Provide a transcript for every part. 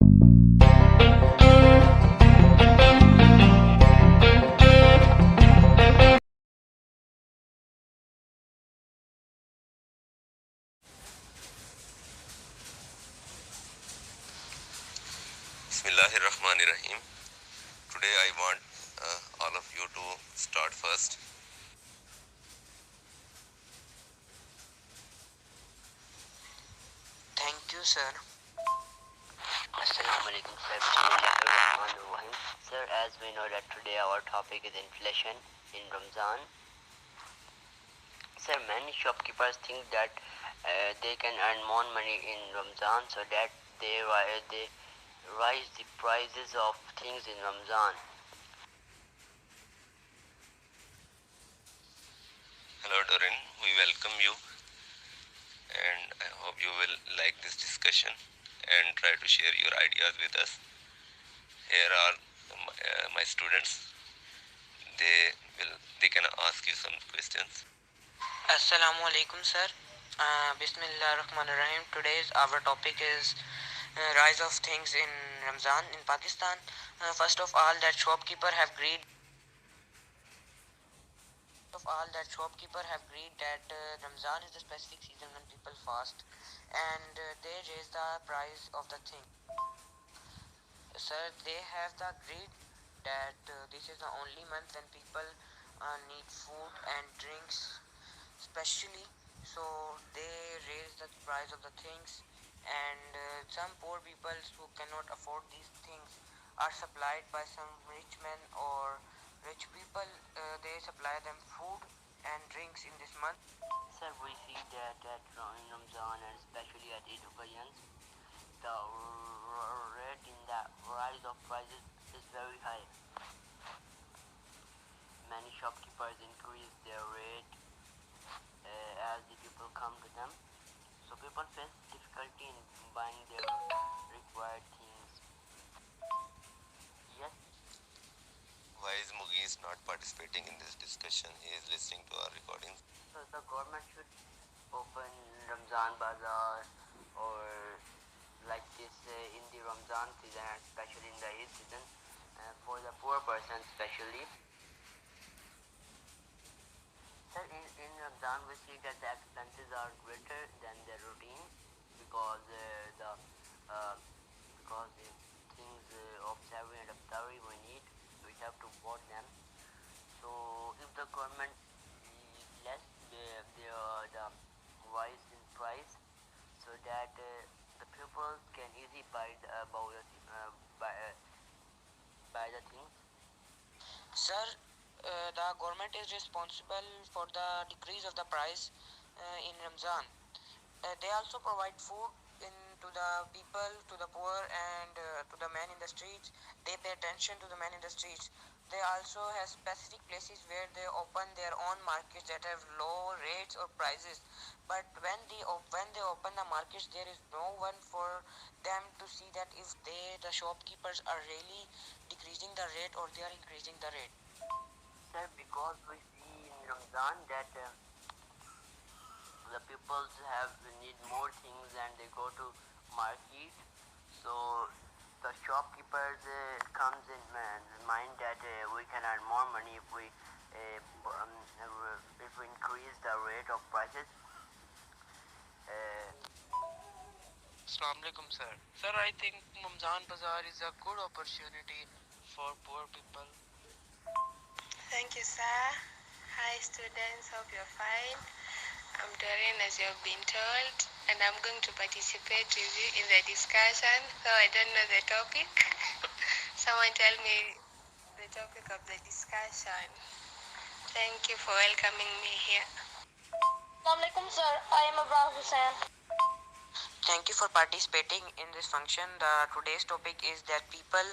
Bismillahirrahmanirrahim. Today I want all of you to start first. Thank you, sir. Assalamu alaikum sir. Bismillahirrahmanirrahim. Sir, as we know that today our topic is inflation in Ramadan. Sir, many shopkeepers think that they can earn more money in Ramadan, so that they rise the prices of things in Ramadan. Hello Doreen, we welcome you and I hope you will like this discussion and try to share your ideas with us. Here are my students. They can ask you some questions. Assalamu alaikum, sir. Bismillahirrahmanirrahim. Today's our topic is rise of things in Ramadan in Pakistan. First of all, that shopkeeper have agreed. That Ramadan is the specific season when people fast, and they raise the price of the thing. Sir, they have the agreed that this is the only month when people need food and drinks, especially. So they raise the price of the things, and some poor people who cannot afford these things are supplied by some rich men or rich people. They supply them food and drinks in this month. Sir, we see that in Ramadan and especially at Eid occasions, the rate in the rise of prices is very high. Many shopkeepers increase their rate as the people come to them. So people face difficulty in buying their required things. Yes. Why is Mugi not participating in this discussion? He is listening to our recordings. So the government should open Ramzan Bazaar or like this in the Ramzan season, and especially in the Eid season, for the poor person especially. Sir, in Ramadan we see that the expenses are greater than the routine because the things of savory and iftari we have to bought them. So if the government less the rise in price, so that the people can easily buy the things. Sir, the government is responsible for the decrease of the price in Ramzan. They also provide food to the people, to the poor, and to the men in the streets. They pay attention to the men in the streets. They also have specific places where they open their own markets that have low rates or prices. But when they open the markets, there is no one for them to see that if the shopkeepers are really decreasing the rate or they are increasing the rate. Sir, because we see in Ramadan that the people need more things and they go to market, so the shopkeepers comes in mind that we can earn more money if we increase the rate of prices. Assalamu alaikum, sir. Sir, I think Ramzan Bazaar is a good opportunity for poor people. Thank you, sir. Hi, students. Hope you're fine. I'm Doreen, as you have been told, and I'm going to participate with you in the discussion. So I don't know the topic. Someone tell me the topic of the discussion. Thank you for welcoming me here. Assalamu alaikum, sir. I am Abrar Hussain. Thank you for participating in this function. Today's topic is that people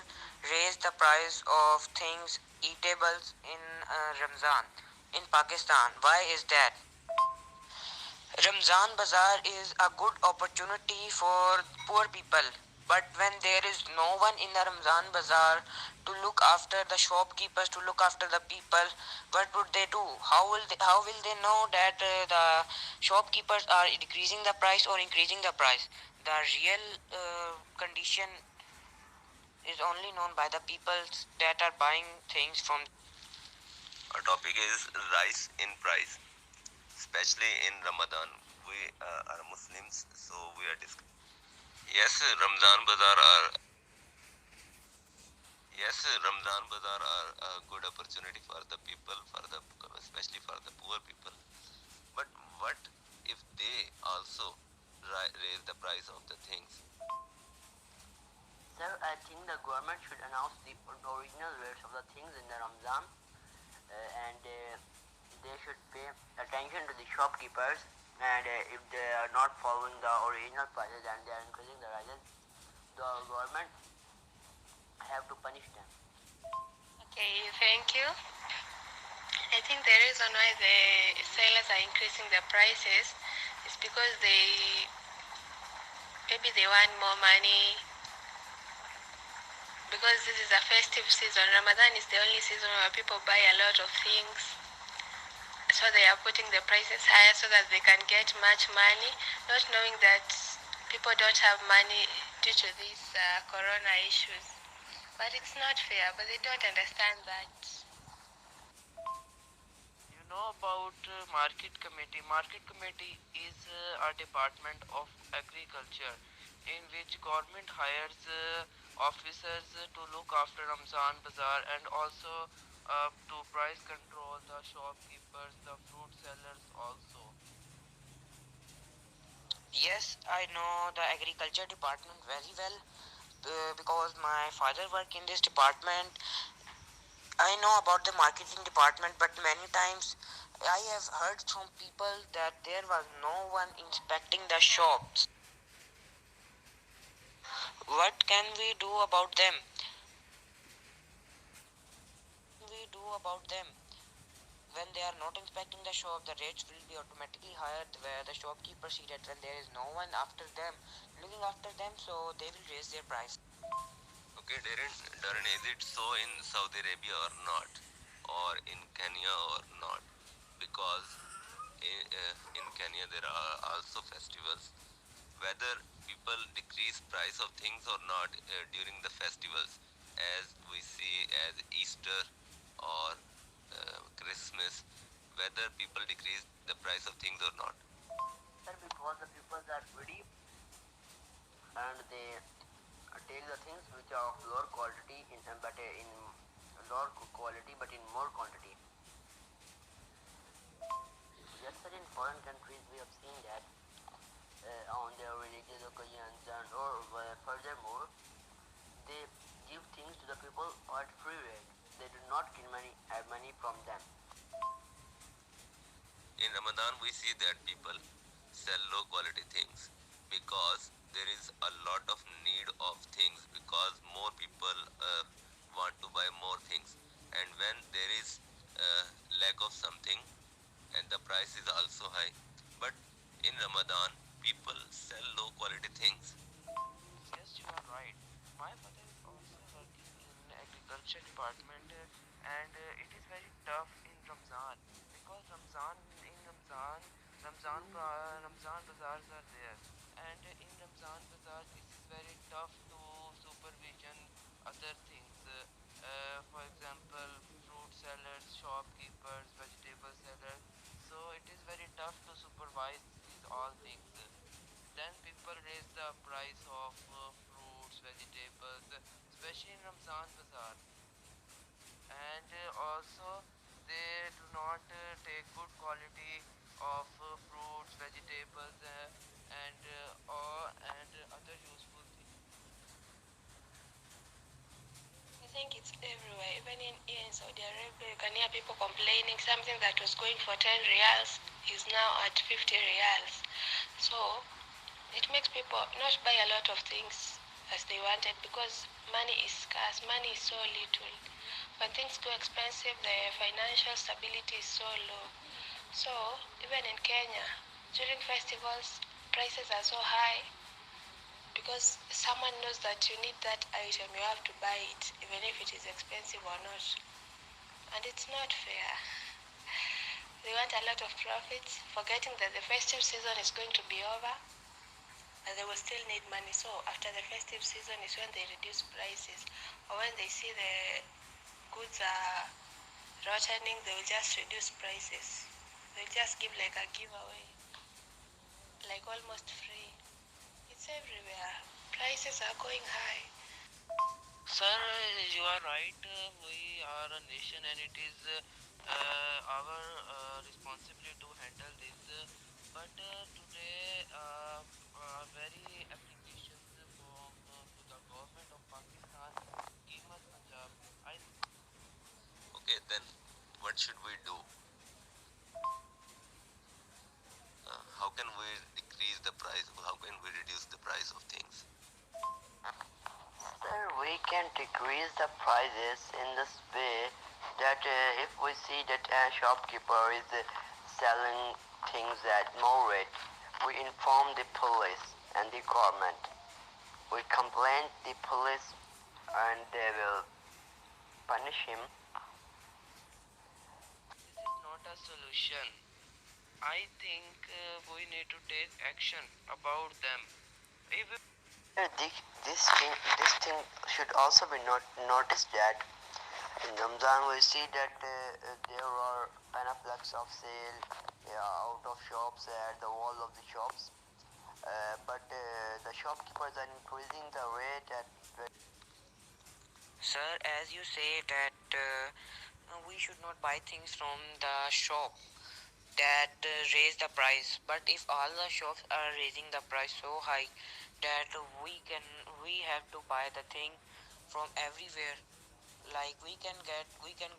raise the price of things eatables in Ramzan in Pakistan. Why is that? Ramzan Bazaar is a good opportunity for poor people. But when there is no one in the Ramzan Bazaar to look after the shopkeepers, to look after the people, what would they do? How will they know that the shopkeepers are decreasing the price or increasing the price? The real condition is only known by the people that are buying things from. Our topic is rise in price, especially in Ramadan. We are Muslims, so we are discussing. Yes, Ramzan Bazaar are Ramzan Bazaar are a good opportunity for the people, especially for the poor people. But what if they also raise the price of the things? Sir, I think the government should announce the original rates of the things in the Ramzan, and they should pay attention to the shopkeepers, and if they are not following the original prices and they are increasing the prices, the government have to punish them. Okay, thank you. I think the reason why the sellers are increasing the prices is because maybe they want more money, because this is a festive season. Ramadan is the only season where people buy a lot of things. So they are putting the prices higher so that they can get much money, not knowing that people don't have money due to these corona issues. But it's not fair, but they don't understand that. You know about market committee. Market committee is a department of agriculture in which government hires officers to look after Ramzan Bazaar and also to price control the shopkeepers, the fruit sellers also. Yes, I know the agriculture department very well because my father worked in this department. I know about the marketing department, but many times I have heard from people that there was no one inspecting the shops. What can we do about them? We do about them when they are not inspecting the shop, the rates will be automatically higher where the shopkeeper see that when there is no one after them looking after them, so they will raise their price. Okay, Darren, is it so in Saudi Arabia or not, or in Kenya or not? Because in Kenya there are also festivals. Whether people decrease price of things or not during the festivals, as we see as Easter or Christmas, whether people decrease the price of things or not. Sir, because the people are greedy and they take the things which are of lower quality in lower quality but in more quantity. Yes, sir, in foreign countries we have seen that on their religious occasions and or furthermore they give things to the people at free rate. They do not get money from them. In Ramadan, we see that people sell low quality things because there is a lot of need of things because more people want to buy more things, and when there is lack of something and the price is also high, but in Ramadan people sell low quality things. Yes, you are right. My mother is also working in agriculture department, and it is very tough in Ramzan because Ramzan bazaars are there, and in Ramzan bazaar this is very tough to supervision other things. For example, fruit sellers, shopkeepers, vegetable sellers. So it is very tough to supervise these all things. Then people raise the price of fruits, vegetables, especially in Ramzan Bazaar. And also, they do not take good quality of fruits, vegetables, and other useful things. I think it's everywhere. Even here in Saudi Arabia, you can hear people complaining something that was going for 10 reals is now at 50 reals. So it makes people not buy a lot of things as they wanted because money is scarce, money is so little. When things go expensive, the financial stability is so low. So even in Kenya, during festivals, prices are so high because someone knows that you need that item, you have to buy it, even if it is expensive or not. And it's not fair. They want a lot of profits, forgetting that the festive season is going to be over. but they will still need money. So after the festive season is when they reduce prices, or when they see the goods are rotting, they will just reduce prices. They'll just give like a giveaway, like almost free. It's everywhere. Prices are going high. Sir, you are right. We are a nation, and it is our responsibility to handle this. But today, very applications from to the government of Pakistan, Kimat Punjab. I Okay, then what should we do? How can we decrease the price? How can we reduce the price of things? Sir, we can decrease the prices in this way that if we see that a shopkeeper is selling things at more rate, we inform the police and the government. We complain the police and they will punish him. this is not a solution. I think we need to take action about them. If Sir, this thing should also be noticed that in Ramzan we see that there are pamphlets of sale out of shops at the wall of the shops. But the shopkeepers are increasing the rate at. Sir, as you say that we should not buy things from the shop that raise the price, but if all the shops are raising the price so high that we have to buy the thing from everywhere, like we can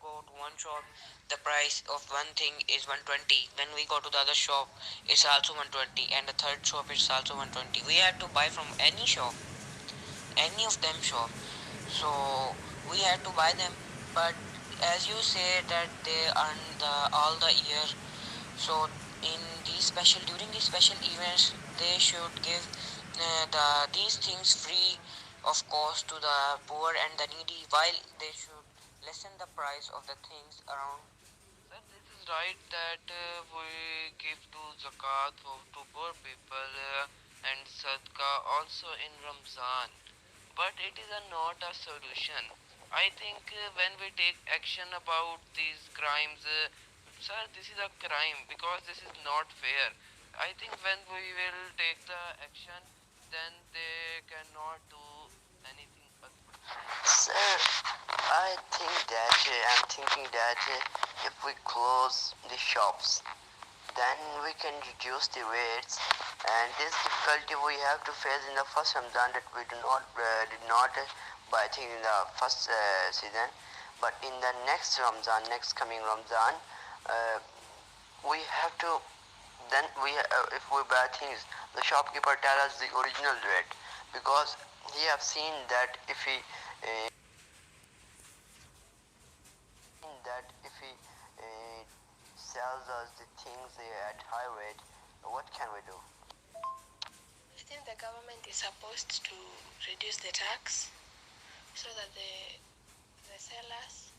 go to one shop, the price of one thing is 120, then we go to the other shop, it's also 120, and the third shop is also 120. We have to buy from any shop, any of them shop, so we had to buy them. But as you say that they earn the all the year, so in these special during these special events they should give these things free of cost to the poor and the needy, while they should lessen the price of the things around. sir, this is right that we give to zakat to poor people and sadaqah also in Ramzan, but it is not a solution. I think when we take action about these crimes, sir, this is a crime because this is not fair. I think when we will take the action, then they cannot do anything. Sir, I think that I'm thinking that if we close the shops, then we can reduce the rates. And this difficulty we have to face in the first Ramadan that we did not buy things in the first season, but in the next Ramadan, next coming Ramadan, uh, we have to. Then if we buy things, the shopkeeper tell us the original rate because he have seen that if he uh, sells us the things at high rate, what can we do? I think the government is supposed to reduce the tax so that the sellers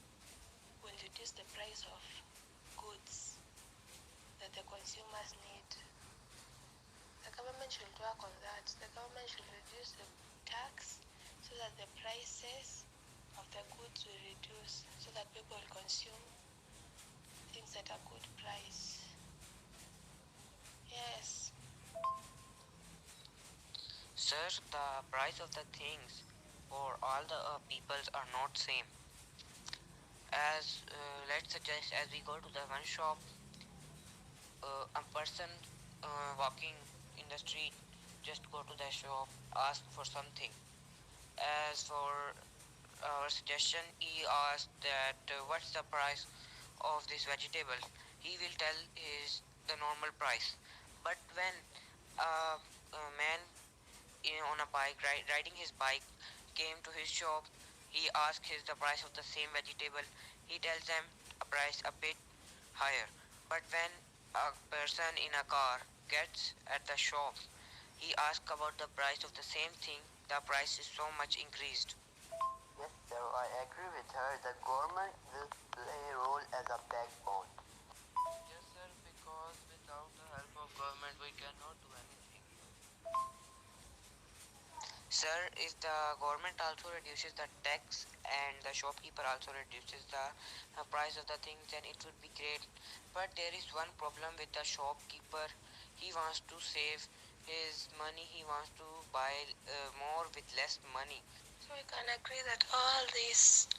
will reduce the price of goods that the consumers need. The government should work on that. The government should reduce the tax so that the prices of the goods will reduce so that people will consume things at a good price. Yes. Sir, the price of the things for all the peoples are not same. As let's suggest, as we go to the one shop, a person walking in the street just go to the shop, ask for something. As for our suggestion, he asked that what's the price of this vegetable. He will tell his the normal price. But when a man on a bike riding his bike came to his shop, he asked his the price of the same vegetable. He tells them a price a bit higher. But when a person in a car gets at the shop, he asks about the price of the same thing. The price is so much increased. Yes, sir, I agree with her. The government will play a role as a backbone. Yes, sir, because without the help of government, we cannot do anything. Sir, if the government also reduces the tax and the shopkeeper also reduces the price of the things, then it would be great. But there is one problem with the shopkeeper. He wants to save his money. He wants to buy more with less money. So we can agree that all these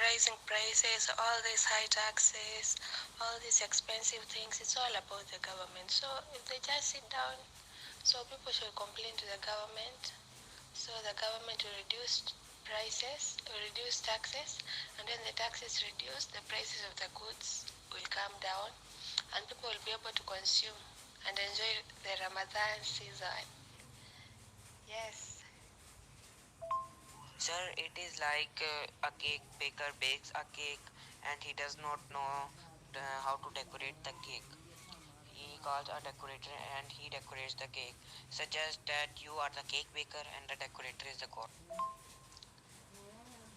rising prices, all these high taxes, all these expensive things, it's all about the government. So if they just sit down, so people should complain to the government. So the government will reduce prices, will reduce taxes, and when the taxes reduce, the prices of the goods will come down, and people will be able to consume and enjoy the Ramadan season. Yes. Sir, it is like a cake baker bakes a cake and he does not know how to decorate the cake. He calls a decorator and he decorates the cake. Suggest that you are the cake baker and the decorator is the god.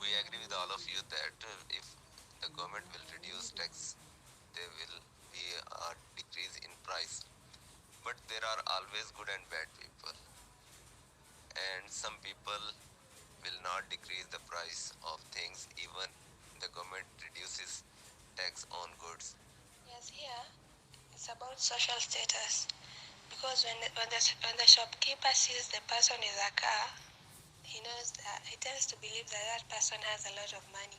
We agree with all of you that if the government will reduce tax, there will be a decrease in price. But there are always good and bad people, and some people will not decrease the price of things even the government reduces tax on goods. Yes, here it's about social status. Because when the shopkeeper sees the person in the car, he knows that he tends to believe that that person has a lot of money,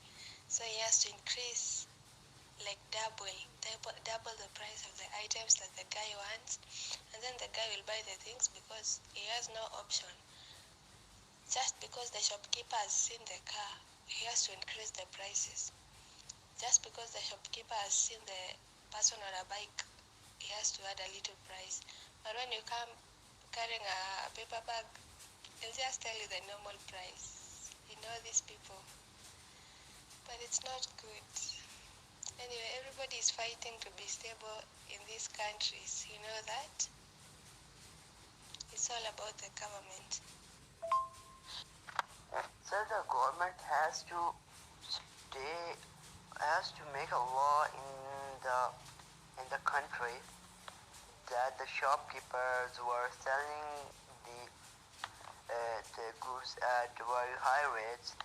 so he has to increase like double the price of the items that the guy wants, and then the guy will buy the things because he has no option. Just because the shopkeeper has seen the car, he has to increase the prices. Just because the shopkeeper has seen the person on a bike, he has to add a little price. But when you come carrying a paper bag, he'll just tell you the normal price. You know these people. But it's not good. Anyway, everybody is fighting to be stable in these countries. You know that? It's all about the government. So the government stay has to make a law in the country that the shopkeepers were selling the goods at very high rates,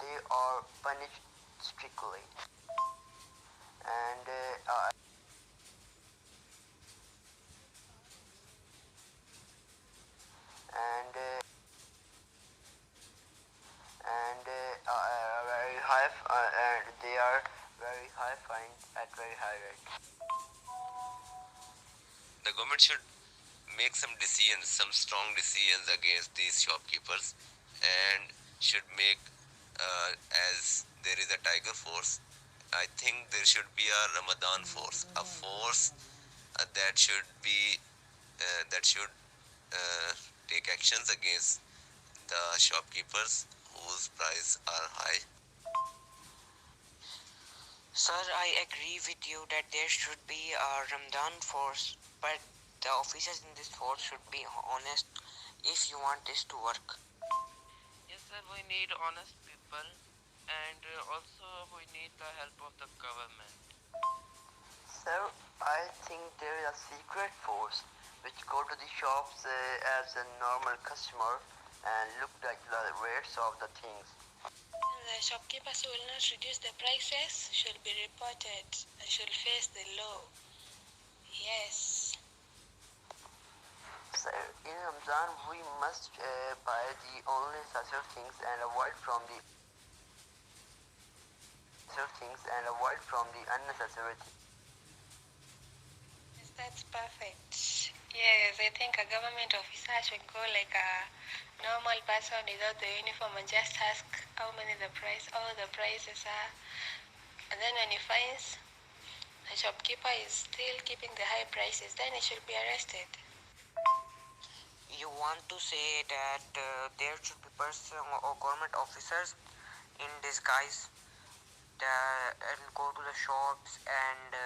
they are punished strictly. And and very high, and they are very high fine at very high rate. The government should make some decisions, some strong decisions against these shopkeepers, and should make, as there is a tiger force, I think there should be a Ramadan force, a force that should uh, take actions against the shopkeepers whose prices are high. Sir, I agree with you that there should be a Ramadan force, but the officers in this force should be honest if you want this to work. Yes, sir, we need honest people, and also we need the help of the government. So I think there is a secret force which go to the shops as a normal customer and look like the rates of the things. And the shopkeepers who will not reduce the prices should be reported and should face the law. Yes. So in Ramadan we must buy the only necessary things and avoid from the unnecessary things. Yes, that's perfect. Yes, I think a government officer should go like a normal person without the uniform and just ask how many all the prices are. And then when he finds the shopkeeper is still keeping the high prices, then he should be arrested. You want to say that there should be person or government officers in disguise that and go to the shops and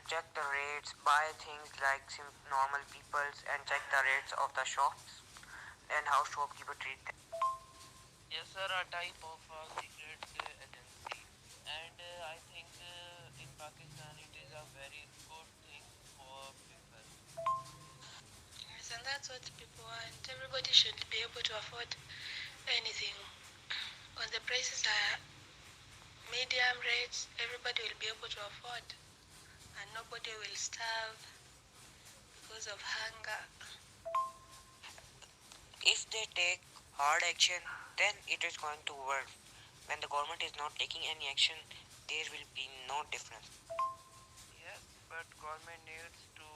check the rates, buy things like normal peoples and check the rates of the shops and how shopkeeper treat them. Yes, sir, a type of secret agency, and I think in Pakistan it is a very good thing for people. prices, and that's what people want. Everybody should be able to afford anything. When the prices are medium rates, everybody will be able to afford, and nobody will starve because of hunger. If they take hard action, then it is going to work. When the government is not taking any action, there will be no difference. Yes, but government needs to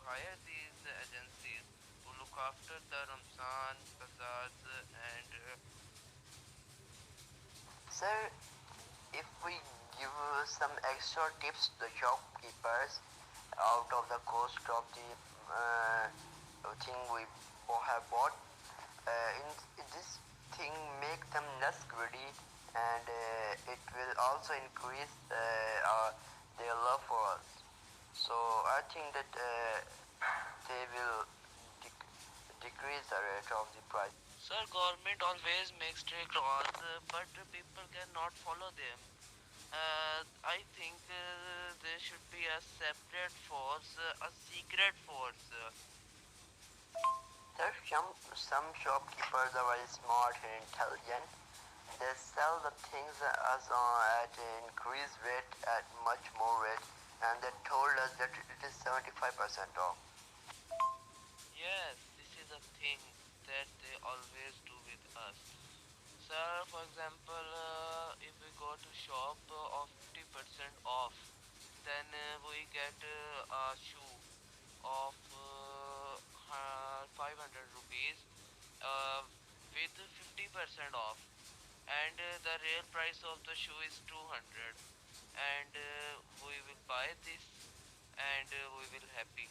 hire these agencies who look after the Ramzan bazaars and Sir, if we give some extra tips to the shopkeepers out of the cost of the thing we have bought, in this thing make them less greedy, and it will also increase their love for us. So I think that they will decrease the rate of the price. Sir, government always makes strict laws, but people cannot follow them. I think there should be a separate force, a secret force. There are some shopkeepers are very smart and intelligent. They sell the things at an increased rate, at much more rate, and they told us that it is 75% off. Yes, this is a thing that they always do with us. Sir, for example, if we go to shop of 50% off, then we get a shoe of 500 rupees uh, with 50% off, and the real price of the shoe is 200, and we will buy this, and we will happy.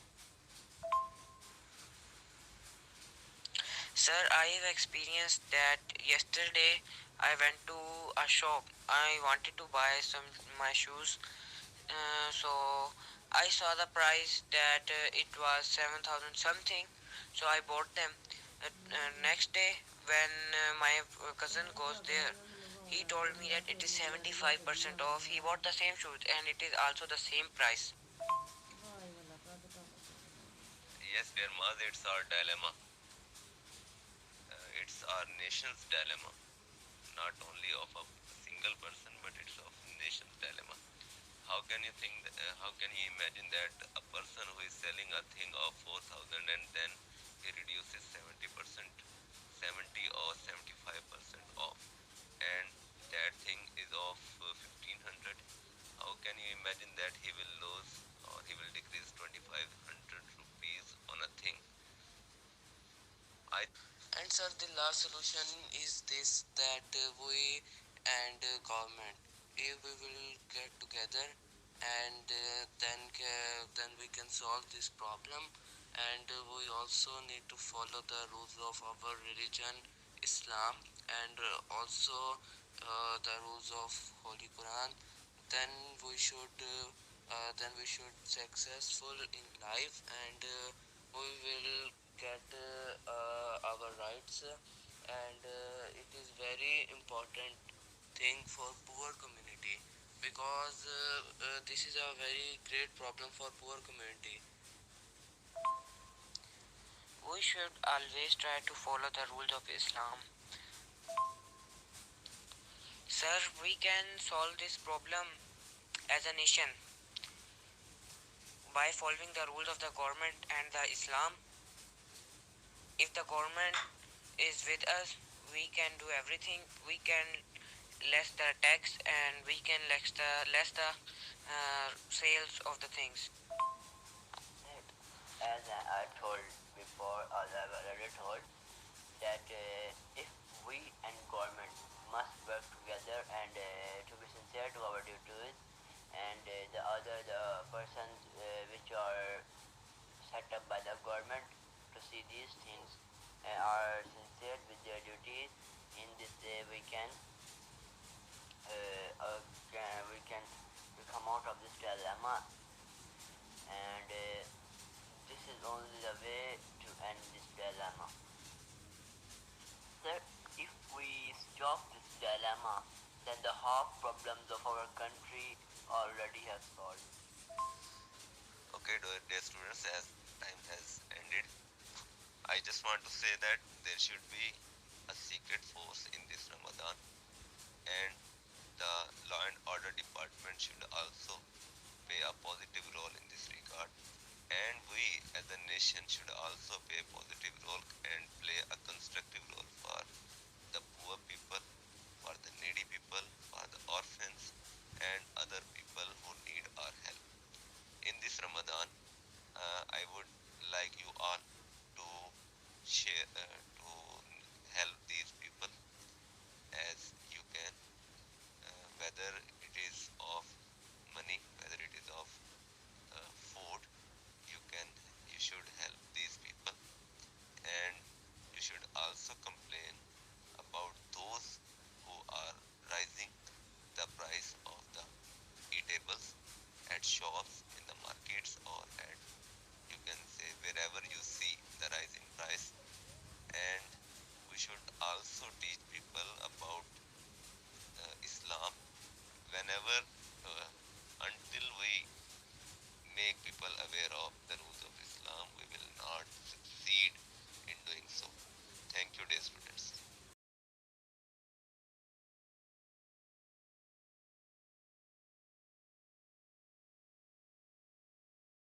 Sir, I have experienced that yesterday I went to a shop. I wanted to buy some my shoes. So I saw the price that it was 7,000 something. So I bought them. Next day, when my cousin goes there, he told me that it is 75% off. He bought the same shoes and it is also the same price. Yes, dear Maz, it's our dilemma. It's our nation's dilemma. Not only of a single person, but it's of nation's dilemma. How can you imagine that a person who is selling a thing of 4,000 and then he reduces 70%, 70 or 75% off, and that thing is of 1,500? How can you imagine that he will lose or he will decrease 2,500 rupees on a thing? I And sir, the last solution is this that we and government, if we will get together and then we can solve this problem. And we also need to follow the rules of our religion, Islam, and also the rules of Holy Quran. Then we should successful in life, and we will get our rights, and it is very important thing for poor community, because this is a very great problem for poor community. We should always try to follow the rules of Islam. Sir, we can solve this problem as a nation by following the rules of the government and the Islam. If the government is with us, we can do everything. We can less the tax, and we can less the sales of the things. As I told before, or I already told, that if we and government must work together and to be sincere to our duties, and the persons which are set up by the government to see these things are sincere with their duties, in this we can we can come out of this dilemma, and this is only the way to end this dilemma. Sir, if we stop this dilemma, then the half problems of our country already have solved. Okay, dear students, as time has ended, I just want to say that there should be a secret force in this Ramadan, and the law and order department should also play a positive role in this regard. And we as a nation should also play a positive role and play a constructive role for the poor people, for the needy people, for the orphans, and other people who need our help. In this Ramadan, I would like you all to share, to help these people as you can, whether it is of money, whether it is of food, you can, you should help these people, and you should also complain about